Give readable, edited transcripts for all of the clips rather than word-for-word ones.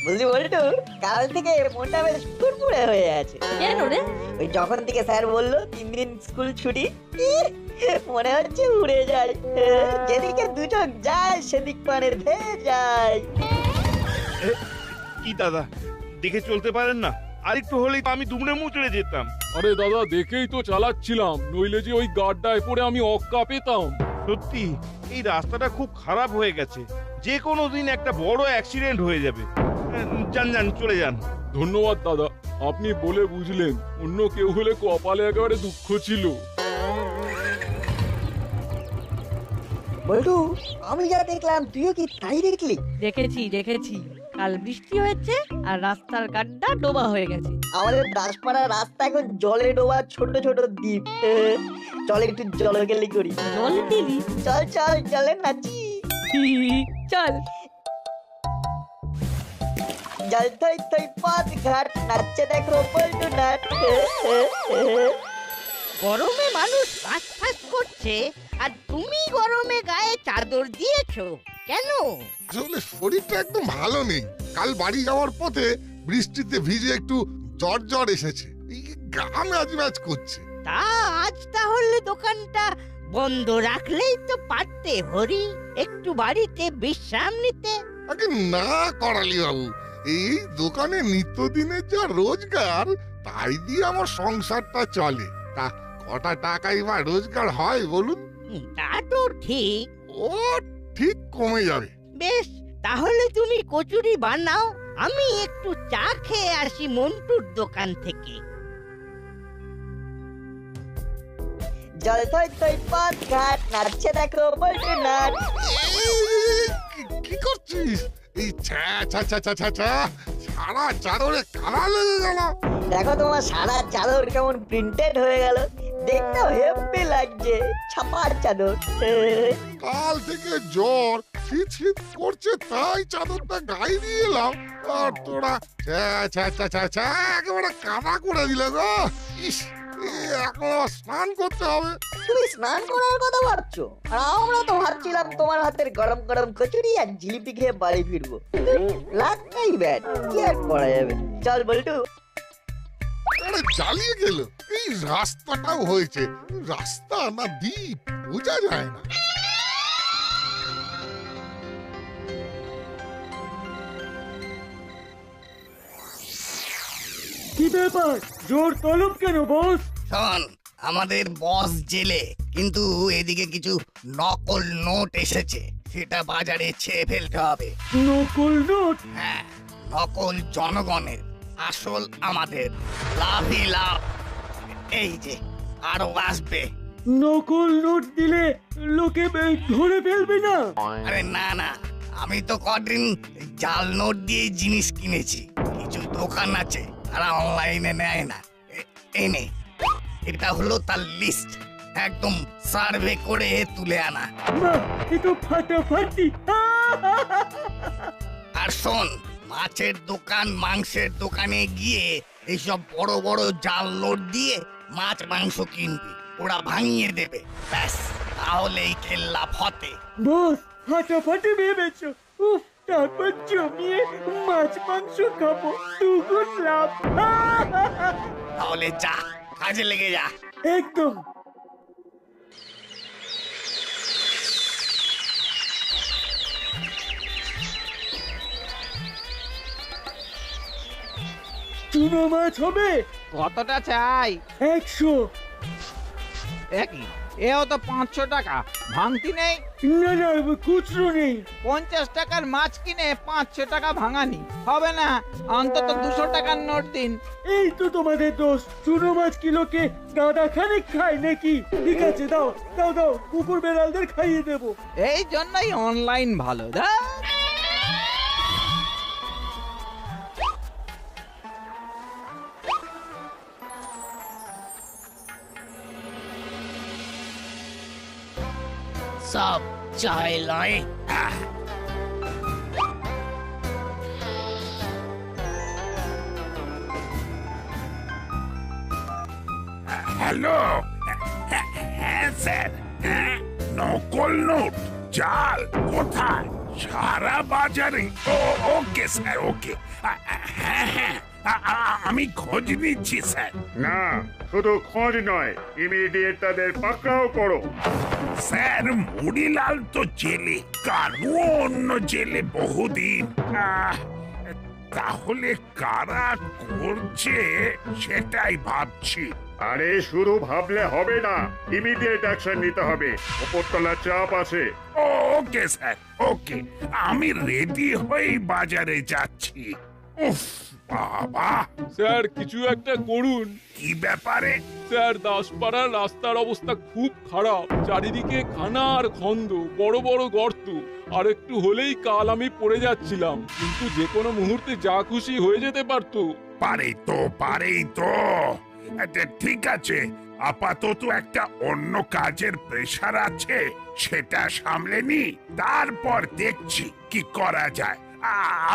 বুঝলি বলটু, কাল থেকে মনটা বেশ ফুরফুরে হয়ে আছে। কেন রে? ওই যখন থেকে স্যার বললো 3 দিন স্কুল ছুটি, ইহ, মনে হচ্ছে উড়ে যায়। যেদিকে দুচোখ যায় সেদিক পানের ধেয়ে যায়। কি দাদা, দেখে চলতে পারেন না? আর একটু হলেই তো আমি দুমড়ে মুচড়ে যেতাম। আরে দাদা, দেখেই তো চালাচ্ছিলাম, নইলে যে ওই গাড্ডায় পড়ে আমি অক্কা পেতাম। সত্যি এই রাস্তাটা খুব খারাপ হয়ে গেছে, যে কোনো দিন একটা বড় অ্যাক্সিডেন্ট হয়ে যাবে। যান যান, চলে যান। ধন্যবাদ দাদা, আপনি বলে বুঝলেন। অন্য কেউ হলে কপালে একেবারে দুঃখ ছিল। বলটু, আমি যা দেখলাম তুইও কি তাই দেখলি? দেখেছি। কাল বৃষ্টি হয়েছে আর রাস্তার গাড্ডা ডোবা হয়ে গেছে। আমাদের দাসপাড়ার রাস্তা এখন জলে ডোবা ছোট ছোট দ্বীপ। চল একটু জলকেলি করি। জল দিলি? চল চলে নাচি। চল। জল থই পথ ঘাট নাচছে দেখো বলটু নাচ। গরমে মানুষ ফাঁস করছে আর তুমি গরমে গায়ে চাদর দিয়েছো কেন? আসলে শরীরটা একদম ভালো নেই। কাল বাড়ি যাওয়ার পথে বৃষ্টিতে ভিজে একটু জ্বর এসেছে। এই গা ম্যাচ করছে। তা আজ তাহলে দোকানটা বন্ধ রাখলেই তো পারতে হরি, একটু বাড়িতে বিশ্রাম নিতে। আগে না করালি বাবু, এই দোকানে নিত্যদিনের যা রোজগার তাই দিয়ে আমার সংসারটা চলে। তা কটা টাকাই বা রোজগার হয় বলুন? তা তো ঠিক। ও ঠিক কমে যাবে। বেশ, তাহলে তুমি কচুরি বানাও, আমি একটু চা খেয়ে আসি মন্টুর দোকান থেকে। জল থই পথ ঘাট নাচছে দেখো বলটু নাচ। কি করছিস? এই ছ্যা ছ্যা ছ্যা ছ্যা ছ্যা ছ্যা, সারা চাদরে কালা লেগে গেল। দেখো তোমার সারা চাদর কেমন প্রিন্টেড হয়ে গেল, দেখতেও হেব্বি লাগছে। ছাপার চাদর। কাল থেকে জ্বর শীত করছে, তাই চাদরটা গায়ে দিয়ে এলাম। আর তোরা ছ্যা ছ্যা ছ্যা ছ্যা ছ্যা একেবারে কাদা করে দিলে গো। ইস, এখন আবার স্নান করতে হবে। তুমি স্নান করার কথা ভাবছো, আর আমরা তো ভাবছিলাম তোমার হাতের গরম গরম কচুরি আর জিলিপি খেয়ে বাড়ি ফিরবো। লাগাই ব্যাট, কি আর করা যাবে। চল বলটু। আরে জ্বালিয়ে গেল। এই রাস্তাটাও হয়েছে, রাস্তা না দ্বীপ বোঝা যায় না। কি ব্যাপার, জোর তলব কেন বস? শোন, আমাদের বস জেলে, কিন্তু এদিকে কিছু নকল নোট এসেছে, সেটা বাজারে ছেড়ে ফেলতে হবে। নকল নোট? হ্যাঁ, নকল জনগণের, আসল আমাদের। লাভই লাভ। এই যে আরো আসবে। নকল নোট দিলে লোকে ধরে ফেলবে না? আরে না, আমি তো কদিন জাল নোট দিয়ে জিনিস কিনেছি। কিছু দোকান আছে তারা অনলাইনে নেয় না। এনে এটা হলো তার লিস্ট, একদম সার্ভে করে তুলে আনা। বাহ, এ তো ফাটাফাটি। আর শোন, মাছের দোকান মাংসের দোকানে গিয়ে এইসব বড় বড় জাল নোট দিয়ে মাছ মাংস কিনবি, ওরা ভাঙিয়ে দেবে। ব্যাস, তাহলেই খেল্লা ফতে। বস ফাটাফাটি ভেবেছো। উফ, তারপর জমিয়ে মাছ মাংস খাবো, দুগুণ লাভ। তাহলে যা, কাজে লেগে যা। একদম। চুনো মাছ হবে? কতটা চাই? 100। একই, এও তো 500 টাকা। ভাঙতি নেই? না, খুচরো নেই। 50 টাকার মাছ কিনে 500 টাকা ভাঙানি হবে না। অন্তত 200 টাকার নোট দিন। এই তো তোমাদের দোষ। চুনো মাছ কিলোকে গাদা খানিক খায় নাকি? ঠিক আছে, দাও, কুকুর বেড়ালদের খাইয়ে দেবো। এই জন্যই অনলাইন ভালো। সব চাই লয়। হ্যালো, হ্যাঁ স্যার। নকল নোট, জাল কোথায়? সারা বাজারে ওকে স্যার ওকে হ্যাঁ হ্যাঁ আমি খোঁজ নিচ্ছি স্যার। না শুধু খোঁজ নয়, ইমিডিয়েট তাদের পাকড়াও করো। স্যার মুড়িলাল তো জেলে, কানু অন্য জেলে বহুদিন। তাহলে কারা করছে সেটাই ভাবছি। আরে শুধু ভাবলে হবে না, ইমিডিয়েট অ্যাকশন নিতে হবে। উপরতলার চাপ আছে। ওকে স্যার ওকে, আমি রেডি হয়ে বাজারে যাচ্ছি। উফ বাবা, স্যার কিছু একটা করুন। কি ব্যাপারে? স্যার দাসপাড়ার রাস্তার অবস্থা খুব খারাপ, চারিদিকে খানা আর খন্দ, বড় বড় গর্ত। আর একটু হলেই কাল আমি পড়ে যাচ্ছিলাম, কিন্তু যে কোনো মুহূর্তে যা খুশি হয়ে যেতে পারতো। পারেই তো ঠিক আছে, আপাতত একটা অন্য কাজের প্রেসার আছে, সেটা সামলে নি, তারপর দেখছি কি করা যায়।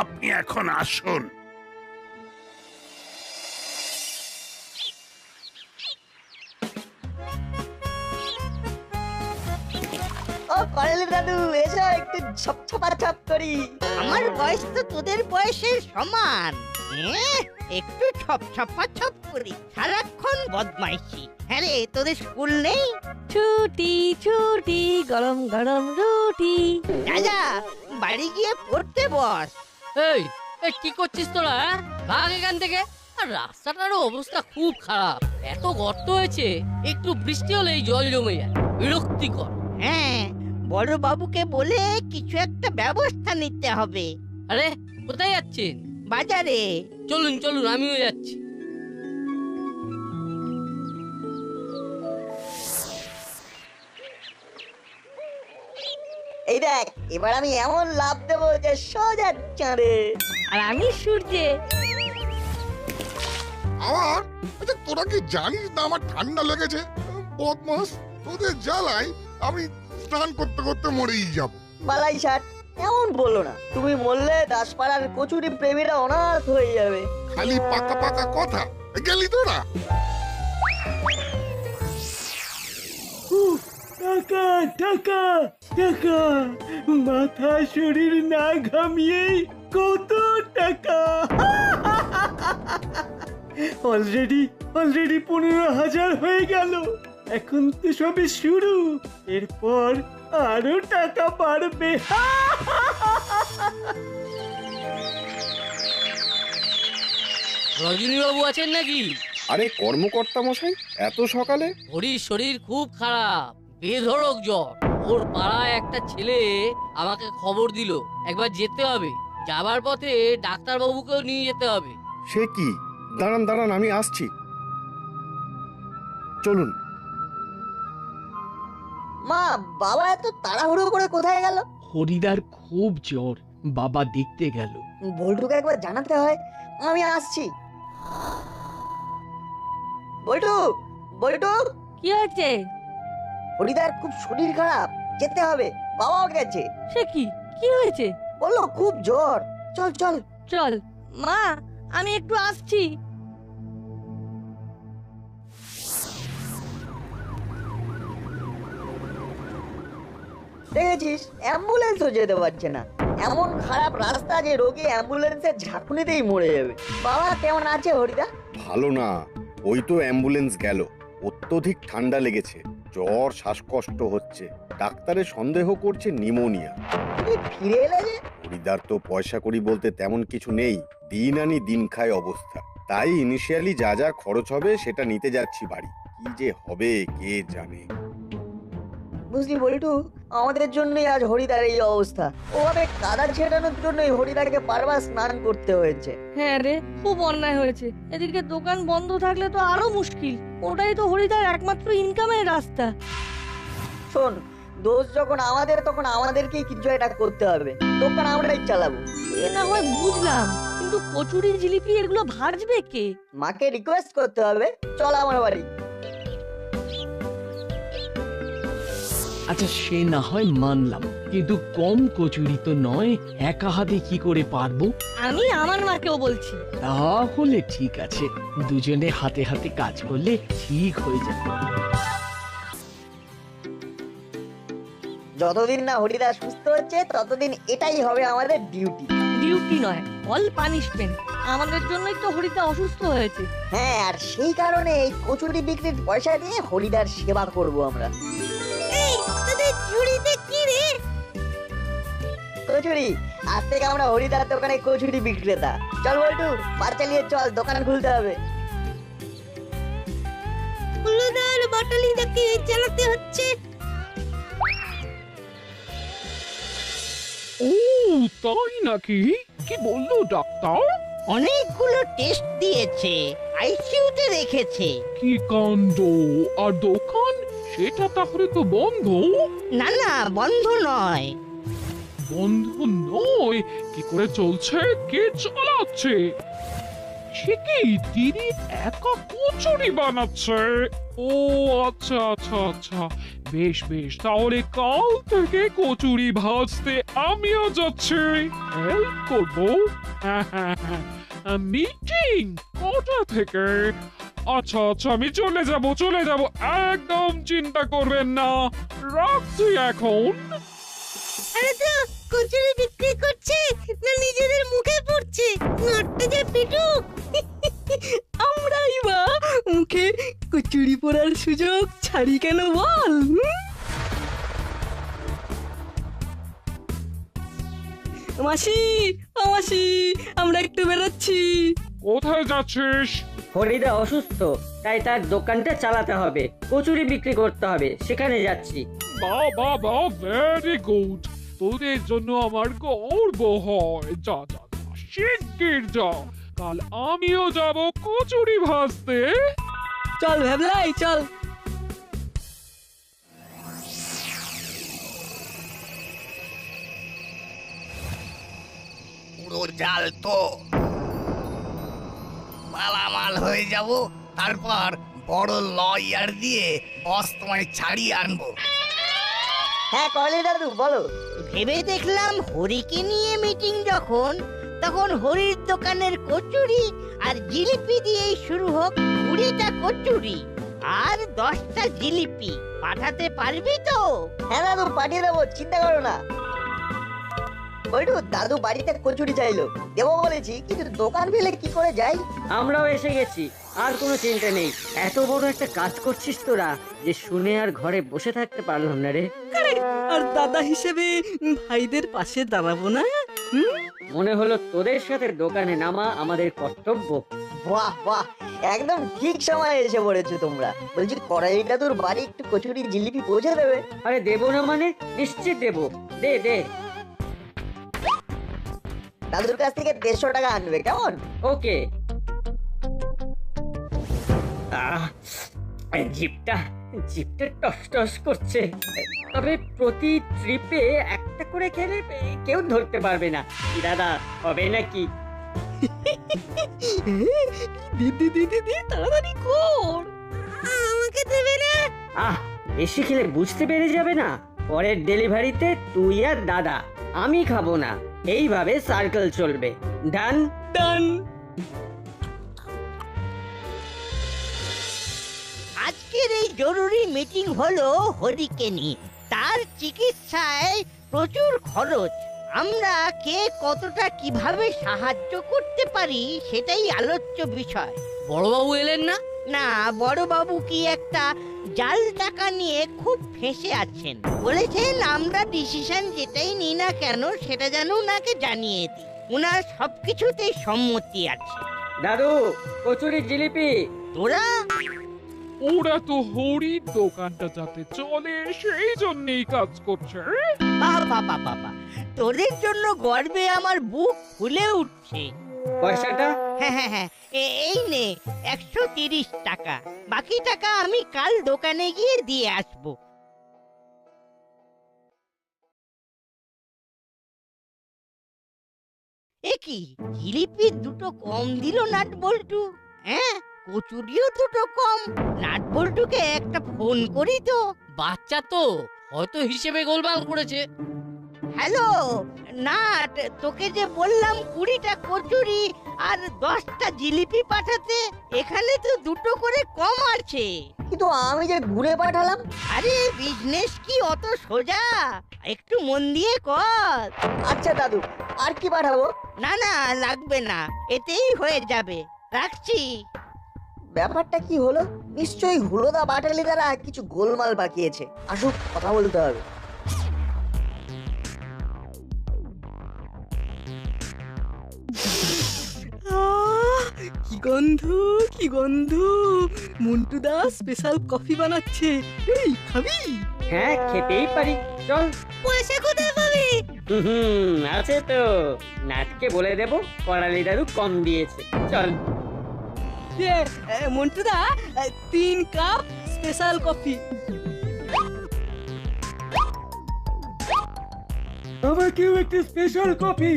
আপনি এখন আসুন। ও করেল দাদু, এসো একটু ছপ করি। আমার বয়স তো তোদের বয়সের সমান। একটু ছপ করি, সারাক্ষণ বদমাইশি। হ্যাঁ রে, তোদের স্কুল নেই? ছুটি ছুটি, গরম গরম রুটি। যা বাড়ি গিয়ে পড়তে বস। এই এই কি করছিস তোরা? ভাগ এখান থেকে। আর রাস্তাটারও অবস্থা খুব খারাপ, এত গর্ত হয়েছে, একটু বৃষ্টি হলেই জল জমে যায়, বিরক্তিকর। হ্যাঁ, বড় বাবুকে বলে কিছু একটা ব্যবস্থা নিতে হবে। আরে কোথায় যাচ্ছেন? বাজারে। চলুন চলুন, আমিও যাচ্ছি। এই দেখ, এবার আমি এমন লাভ দেবো যে সোজা চাঁদে। আর আমি সূর্যে। আমার আচ্ছা, তোরা কি জানিস না আমার ঠান্ডা লেগেছে? বদমাস, তোদের জ্বালায় আমি স্নান করতে করতে মরেই যাব। বালাই ষাট, এমন বলো না। তুমি মরলে দাসপাড়ার কচুরি প্রেমীরা অনাথ হয়ে যাবে। খালি পাকা পাকা কথা। গেলি তোরা? টাকা টাকা টাকা, মাথা শরীর না ঘামিয়ে কত টাকা। অলরেডি 15,000 হয়ে গেল। এখন তো সবে শুরু, এরপর আরো টাকা বাড়বে। রজনীবাবু আছেন নাকি? আরে কর্মকর্তা মশাই, এত সকালে? হরির শরীর খুব খারাপ, বেধড়ক জ্বর। ওর পাড়ায় একটা ছেলে আমাকে খবর দিল, একবার যেতে হবে। যাবার পথে ডাক্তারবাবুকেও নিয়ে যেতে হবে। সে কি? দাঁড়ান দাঁড়ান, আমি আসছি, চলুন। মা, বাবা এত তাড়াহুড়ো করে কোথায় গেল? হরিদার খুব জ্বর, বাবা দেখতে গেল। বল্টুকে একবার জানাতে হয়। আমি আসছি। বল্টু, বল্টু, কি হয়েছে? হরিদার খুব শরীর খারাপ, যেতে হবে। বাবাও গেছে। সে কি? কি হয়েছে? বললো খুব জ্বর। চল চল চল। মা, আমি একটু আসছি। দেখেছিস, অ্যাম্বুলেন্সও যেতে পারছে না। এমন খারাপ রাস্তা যে রোগী অ্যাম্বুলেন্সের ঝাঁকুনিতেই মরে যাবে। বাবা কেমন আছে হরিদা? ভালো না, ওই তো অ্যাম্বুলেন্স গেল। অত্যধিক ঠান্ডা লেগেছে, জ্বর, শ্বাসকষ্ট হচ্ছে। ডাক্তারে সন্দেহ করছে নিউমোনিয়া। ফিরে এলে যে? হরিদার তো পয়সা করি বলতে তেমন কিছু নেই, দিন আনি দিন খায় অবস্থা। তাই ইনিশিয়ালি যা যা খরচ হবে সেটা নিতে যাচ্ছি বাড়ি। কি যে হবে কে জানে। বুঝলি বল্টু, আমাদের জন্যই আজ হরিদার এই অবস্থা। ওভাবে কাদা ছেটানোর জন্যই হরিদারকে বারবার স্নান করতে হয়েছে। হ্যাঁ রে, খুব অন্যায় হয়েছে। এদিকে দোকান বন্ধ থাকলে তো আরো মুশকিল। ওটাই তো হরিদার একমাত্র ইনকামের রাস্তা। শোন, দোষ যখন আমাদের, তখন আমাদেরকেই কিছু একটা করতে হবে। দোকান আমরাই চালাবো। এ না হয় বুঝলাম, কিন্তু কচুরি জিলিপি এগুলো ভাজবে কে? মাকে রিকোয়েস্ট করতে হবে। চল আমার বাড়ি। আচ্ছা সে না হয় মানলাম, কিন্তু কম কচুরি তো নয়, একা হাতে কি করে পারবো? আমি আমার মাকেও বলছি। তাহলে ঠিক আছে, দুজনে হাতে হাতে কাজ করলে ঠিক হয়ে যাবে। যতদিন না হরিদা সুস্থ হচ্ছে ততদিন এটাই হবে আমাদের ডিউটি। ডিউটি নয়, অল পানিশমেন্ট। আমাদের জন্যই তো হরিদা অসুস্থ হয়েছে। হ্যাঁ, আর সেই কারণে এই কচুরি বিক্রির পয়সা দিয়ে হরিদার সেবা করব আমরা। এই তোদের ঝুড়িতে কি রে? কচুরি। আজ থেকে আমরা হরিদার দোকানে কচুরি বিক্রেতা। চল বল্টু, বার চালিয়ে চল, দোকান খুলতে হবে। হলুদার বাটালিটাকে চালাতে হচ্ছে। ও তাই নাকি? কি বললো ডাক্তার? অনেকগুলো টেস্ট দিয়েছে, আইসিইউতে রেখেছে। কি কাণ্ড! আর দোকান সেটা তাহলে তো বন্ধ। না না, বন্ধ নয়। বন্ধ নয়? কি করে চলছে? কে চালাচ্ছে? সে কি দিদি একা কচুরি বানাচ্ছে? ও আচ্ছা আচ্ছা আচ্ছা, বেশ বেশ, তাহলে কাল থেকে কচুরি ভাজতে আমিও যাচ্ছি, হেল্প করবো। মিটিং কটা থেকে? আচ্ছা আচ্ছা, আমি চলে যাব, একদম চিন্তা করবেন না, রাখছি এখন। আরে তো কচুরি বিক্রি করছে না নিজেদের মুখে পড়ছে? নটটা যে পিটুক। আমরাই বা মুখে কচুরি পড়ার সুযোগ ছাড়ি কেন বল? মাসি, ও মাসি, আমরা একটু বেরোচ্ছি। কোথায় যাচ্ছিস? হরিদা অসুস্থ, তাই তার দোকানটা চালাতে হবে, কচুরি বিক্রি করতে হবে, সেখানে যাচ্ছি। বাবা, ভেরি গুড। তোদের জন্য আমার গর্ব হয়। যা যা যা, শিগগির যা, কাল আমিও যাব কচুরি ভাজতে। চল ভ্যাবলাই, চল। পুরো জাল তো, মালামাল হয়ে যাব, তারপর বড় লয়ার দিয়ে বস তোমায় ছাড়িয়ে আনবো। হ্যাঁ কলি দাদু, বলো। ভেবে দেখলাম হরিকে নিয়ে মিটিং যখন, তখন হরির দোকানের কচুরি আর জিলিপি দিয়েই শুরু হোক। 20টা কচুরি আর 10টা জিলিপি পাঠাতে পারবি তো? হ্যাঁ দাদু, পাঠিয়ে দেবো, চিন্তা করো না। বল্টু, দাদু বাড়িতে কচুরি চাইলো, দেবো বলেছি, কিন্তু দোকান ফেলে কি করে যাই? আমরাও এসে গেছি, আর কোনো চিন্তা নেই। এত বড় একটা কাজ করছিস তোরা, যে শুনে আর ঘরে বসে থাকতে পারলাম না রে। আর দাদা হিসেবে ভাইদের পাশে দাঁড়াবো না? মনে হলো তোদের সাথে দোকানে নামা আমাদের কর্তব্য। বাহ বাহ, একদম ঠিক সময় এসে পড়েছো তোমরা। বলছি কড়াই দাদুর বাড়ি একটু কচুরি জিলিপি পৌঁছে দেবে? আরে দেবো না মানে? নিশ্চিত দেবো, দে দে। দাদুর কাছ থেকে 150 টাকা আনবে, কেমন? ওকে। জিপটা টস টস করছে, তবে প্রতি ট্রিপে একটা করে খেলে কেউ ধরতে পারবে না। দাদা, হবে নাকি? দিদি দিদি দি, তাড়াতাড়ি কর। আমাকে দেবে না? বেশি খেলে বুঝতে পেরে যাবে না। পরের ডেলিভারিতে তুই আর দাদা, আমি খাবো না। এইভাবে সার্কেল চলবে। ডান ডান। আজকের এই জরুরি মিটিং হলো হরিকে নিয়ে। তার চিকিৎসায় প্রচুর খরচ। আমরা কে কতটা কিভাবে সাহায্য করতে পারি সেটাই আলোচ্য বিষয়। বড়বাবু এলেন না? না, বড়বাবু কি একটা জাল টাকা নিয়ে খুব ফেঁসে আছেন। বলেছেন আমরা ডিসিশন যেটাই নিই না কেন সেটা যেন ওনাকে জানিয়ে দিই। ওনার সবকিছুতেই সম্মতি আছে। দাদু, কচুরি জিলিপি। ওরা তো হরির দোকানটা যাতে চলে সেই জন্যই কাজ করছে। বাবা বাবা, তোদের জন্য গর্বে আমার বুক ফুলে উঠছে। পয়সাটা? হ্যাঁ, এই নে 130 টাকা। বাকি টাকা আমি কাল দোকানে গিয়ে দিয়ে আসবো। এ কি, জিলিপি দুটো কম দিল নাট বল্টু? হ্যাঁ, কচুরিও দুটো কম। নাট বল্টুকে একটা ফোন করি তো। বাচ্চা তো, হয়তো হিসেবে গোলমাল করেছে। হ্যালো নাট, তোকে যে বললাম 20টা কচুরি আর 10টা জিলিপি পাঠাতে, এখানে তো 2টো করে কম আছে। কিন্তু আমি যে ঘুরে পাঠালাম। আরে বিজনেস কি অত সোজা? একটু মন দিয়ে কর। আচ্ছা দাদু, আর কি পাঠাবো? না না লাগবে না, এতেই হয়ে যাবে, রাখছি। ব্যাপারটা কি হলো? নিশ্চয়ই হুলোদা বাটালি দ্বারা কিছু গোলমাল পাকিয়েছে। আসুক, কথা বলতে হবে। কি গন্ধ, কি গন্ধ! মন্টুদা স্পেশাল কফি বানাচ্ছে। এই খাবি? হ্যাঁ খেতেই পারি, চল। পয়সা কোথায় পাবি? আছে তো, নাটকে বলে দেব করালি দাদু কম দিয়েছে, চল। মন্টুদা 3 কাপ স্পেশাল কফি। আমাকেও একটা স্পেশাল কফি।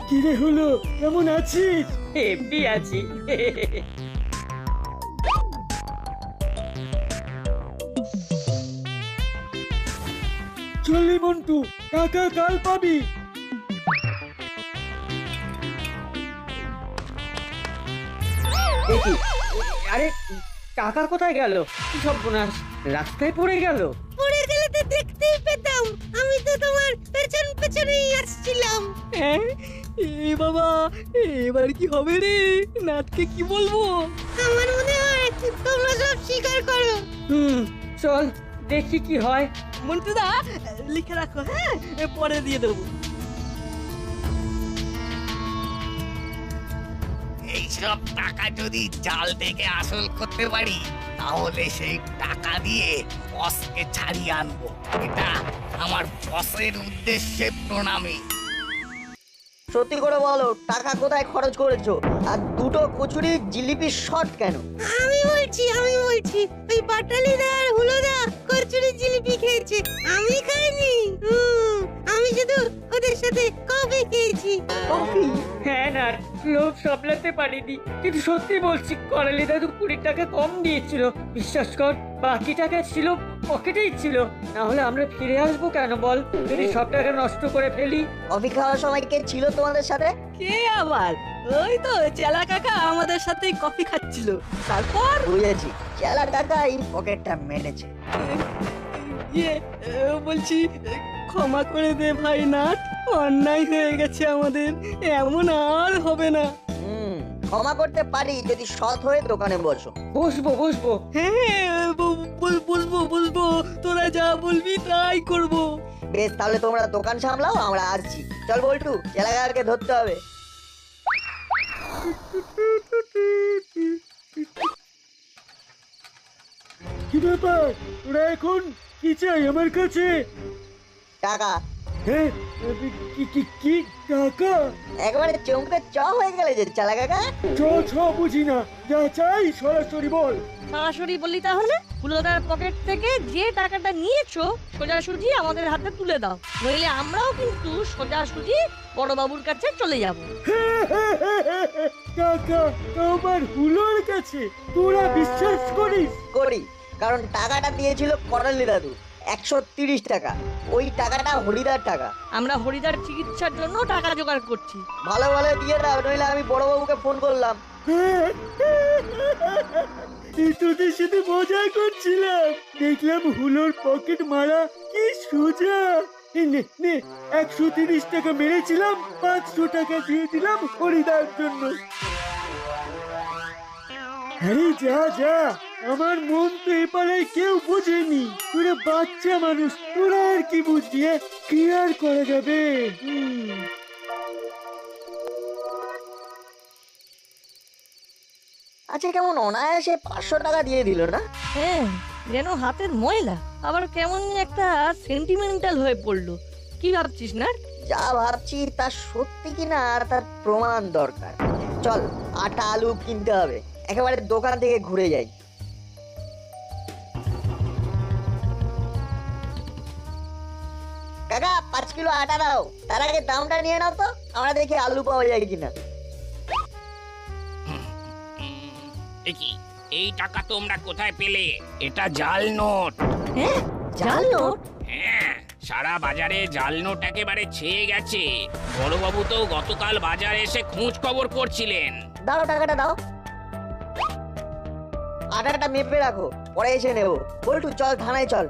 কি রে হলো, কেমন আছিস? হেভি আছি। চলি মন্টু, টাকা কাল পাবি। দেখি, আরে টাকা কোথায় গেল? কি সর্বনাশ, রাস্তায় পড়ে গেল। পড়ে গেলে তো দেখতেই পেতাম, আমি তো তোমার পেছন পেছনেই আসছিলাম। এ বাবা, এবার কি হবে রে? নাটকে কি বলবো? আমার মনে হয় তোমরা সব স্বীকার করো। চল দেখি কি হয়। মন্টুদা লিখে রাখো, হ্যাঁ পরে দিয়ে দেবো। এইসব টাকা যদি জাল থেকে আসল করতে পারি, তাহলে সেই টাকা দিয়ে বসকে ছাড়িয়ে আনবো। এটা আমার বসের উদ্দেশ্যে প্রণামী। সত্যি করে বলো, টাকা কোথায় খরচ করেছো? আর 2টো কচুরি জিলিপি শর্ট কেন? আমি বলছি ওই বাটালিদা আর হুলোদা কচুরি জিলিপি খেয়েছে, আমি খাইনি। আমি শুধু ওদের সাথে কফি খেয়েছি। কফি? হ্যাঁ না, লোভ সামলাতে পারিনি, কিন্তু সত্যি বলছি করালি দাদু 20 টাকা কম দিয়েছিল। বিশ্বাস কর, বাকি টাকা ছিল পকেটেই ছিল। না হলে আমরা ফিরে আসবো কেন বল, যদি সব টাকা নষ্ট করে ফেলি। কফি খাওয়ার সময় কে ছিল তোমাদের সাথে? কে আবার? ওই তো চেলা কাকা আমাদের সাথেই কফি খাচ্ছিল। তারপর বুঝেছি, চেলা কাকাই পকেটটা মেরেছে। বলছি ক্ষমা করে দে ভাই নাট, অন্যায় হয়ে গেছে আমাদের, এমন আর হবে না। ক্ষমা করতে পারি যদি সৎ হয়ে দোকানে বসো। বসবো। হ্যাঁ বসবো, তোরা যা বলবি তাই করবো। বেশ, তাহলে তোমরা দোকান সামলাও, আমরা আসছি। চল বল্টু, চেলা কাকাকে ধরতে হবে। কি ব্যাপার, তোরা এখন কি চাই আমার কাছে? টাকা। হ্যাঁ, কি টাকা? একবারে চমকে চ হয়ে গেলে যে চেলা কাকা। ছ বুঝি না, যা চাই সরাসরি বল। সরাসরি বলি তাহলে, হুলোদার পকেট থেকে যে টাকাটা নিয়েছো সোজাসুজি আমাদের হাতে তুলে দাও, নইলে আমরাও কিন্তু সোজাসুজি বড়বাবুর কাছে চলে যাব। টাকা আমার হুলোর কাছে? তোরা বিশ্বাস করিস? করি, কারণ টাকাটা দিয়েছিল করালি দাদু, 130 টাকা। ওই টাকাটা হরিদার টাকা। আমরা হরিদার চিকিৎসার জন্য টাকা জোগাড় করছি। ভালো ভালো দিয়ে দাও, নইলে আমি বড়বাবুকে ফোন করলাম। তোদের সাথে মজা করছিলাম, দেখলাম হুলোর পকেট মারা কি সোজা। নে 130 টাকা মেরেছিলাম, 500 টাকা দিয়ে দিলাম হরিদার জন্য। আরে যা, আমার মন তো এপারে কেউ বুঝেনি। তোরা বাচ্চা মানুষ, তোরা আর কি বুঝবি? কি আর করা যাবে? আচ্ছা, কেমন অনায়াসে 500 টাকা দিয়ে দিল না? হ্যাঁ, যেন হাতের ময়লা, আবার কেমন একটা সেন্টিমেন্টাল হয়ে পড়লো। কি ভাবছিস না? যা ভাবছি তা সত্যি কিনা আর তার প্রমাণ দরকার। চল, আটা আলু কিনতে হবে, একেবারে দোকান থেকে ঘুরে যাই। কাকা 5 কিলো আটা দাও, তার আগে দামটা নিয়ে নাও তো, আমরা দেখি আলু পাওয়া যায় কিনা। এই টাকা তোমরা কোথায় পেলে? এটা জাল নোট। হ্যাঁ, জাল নোট? হ্যাঁ, সারা বাজারে জাল নোট একেবারে ছেয়ে গেছে। বড়বাবু তো গতকাল বাজারে এসে খোঁজ খবর করছিলেন। দাও টাকাটা দাও। আটাটা মেপে রাখো, পরে এসে নেবো। বল্টু চল থানায় চল।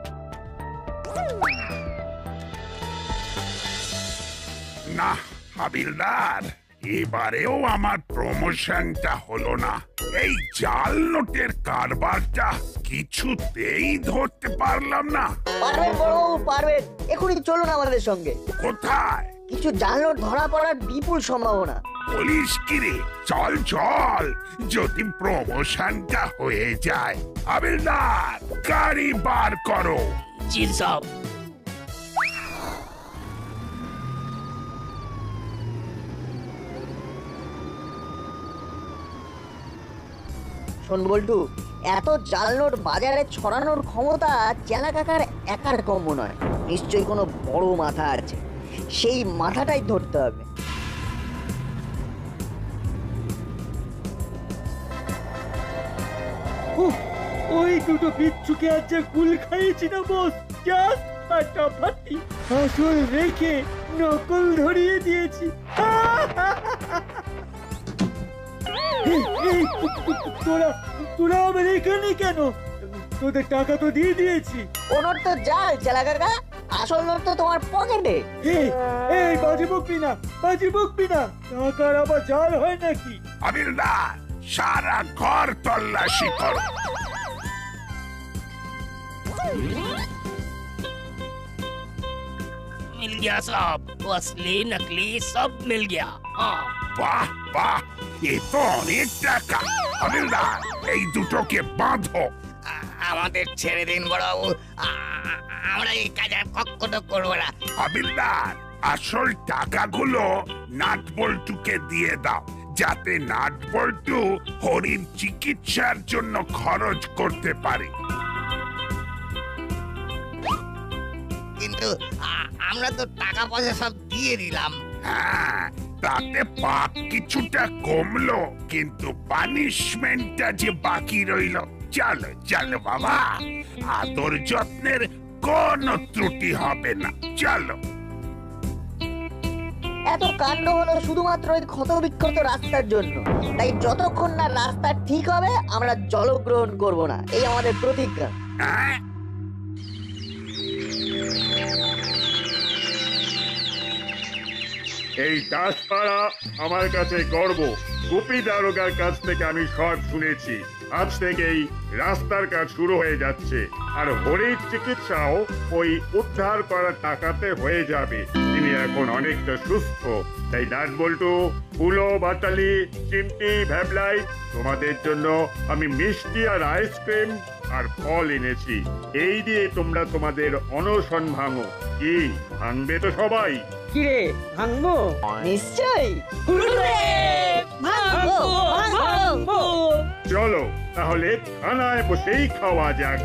না হাবিলদার, এবারেও আমার প্রমোশনটা হলো না। এই জাল নোটের কারবারটা কিছুতেই ধরতে পারলাম না। পারবেন বড়বাবু পারবেন, এখনই চলুন আমাদের সঙ্গে। কোথায়? কিছু জাল নোট ধরা পড়ার বিপুল সম্ভাবনা। বলিস কি রে? চল চল, যদি প্রমোশনটা হয়ে যায়। হাবিলদার, গাড়ি বার করো। জি সাহেব। শোন বল্টু, এত জাল নোট বাজারে ছড়ানোর ক্ষমতা চেলা কাকার একার কম নয়। নিশ্চয়ই কোনো বড় মাথা আছে, সেই মাথাটাই ধরতে হবে। ওই দুটো বিচ্ছুকে আজ যে গুল খাইয়েছি না বস, জাস্ট ফাটাফাটি। আসল রেখে নকল ধরিয়ে দিয়েছি। এই, তোরা তোরা আবার এখানে কেন? তোদের টাকা তো দিয়ে দিয়েছি। ও নোট তো জাল চেলা কাকা, আসল নোট তো তোমার পকেটে। এই বাজে বকবি না, বাজে বকবি না। টাকার আবার জাল হয় নাকি? হাবিলদার, সারা ঘর তল্লাশি করো। मिल गया साहब, वो असली नकली सब मिल गया। हाँ। বাহ বাহ, এ তো অনেক টাকা। হাবিলদার, এই দুটোকে বাঁধো। আমাদের ছেড়ে দিন বড়বাবু, আমরা এই কাজ আর কখনো করবো না। হাবিলদার, আসল টাকাগুলো নাট বল্টুকে দিয়ে দাও, যাতে নাট বল্টু হরির চিকিৎসার জন্য খরচ করতে পারে। কিন্তু আমরা তো টাকা পয়সা সব দিয়ে দিলাম। হ্যাঁ, তাতে পাপ কিছুটা কমলো, কিন্তু পানিশমেন্টটা যে বাকি রইল। চলো চলো বাবা, আদর যত্নের কোনো ত্রুটি হবে না। চলো। এত কাণ্ড হলো শুধুমাত্র ওই ক্ষত বিক্ষত রাস্তার জন্য। তাই যতক্ষণ না রাস্তা ঠিক হবে আমরা জলগ্রহণ করব না, এই আমাদের প্রতিজ্ঞা। এই দাসপাড়া আমার কাছে গর্ব। গোপী দারোগার কাছ থেকে আমি সব শুনেছি। আজ থেকেই রাস্তার কাজ শুরু হয়ে যাচ্ছে, আর হরির চিকিৎসাও ওই উদ্ধার করা টাকাতে হয়ে যাবে। তিনি এখন অনেকটা সুস্থ। তাই নাট বল্টু, কুলো, বাটালি, চিমটি, ভ্যাবলাই, তোমাদের জন্য আমি মিষ্টি আর আইসক্রিম আর ফল এনেছি। এই দিয়ে তোমরা তোমাদের অনশন ভাঙো। কি ভাঙবে তো সবাই? কিরে ভাঙবো? নিশ্চয়ই। চলো তাহলে থানায় বসেই খাওয়া যাক।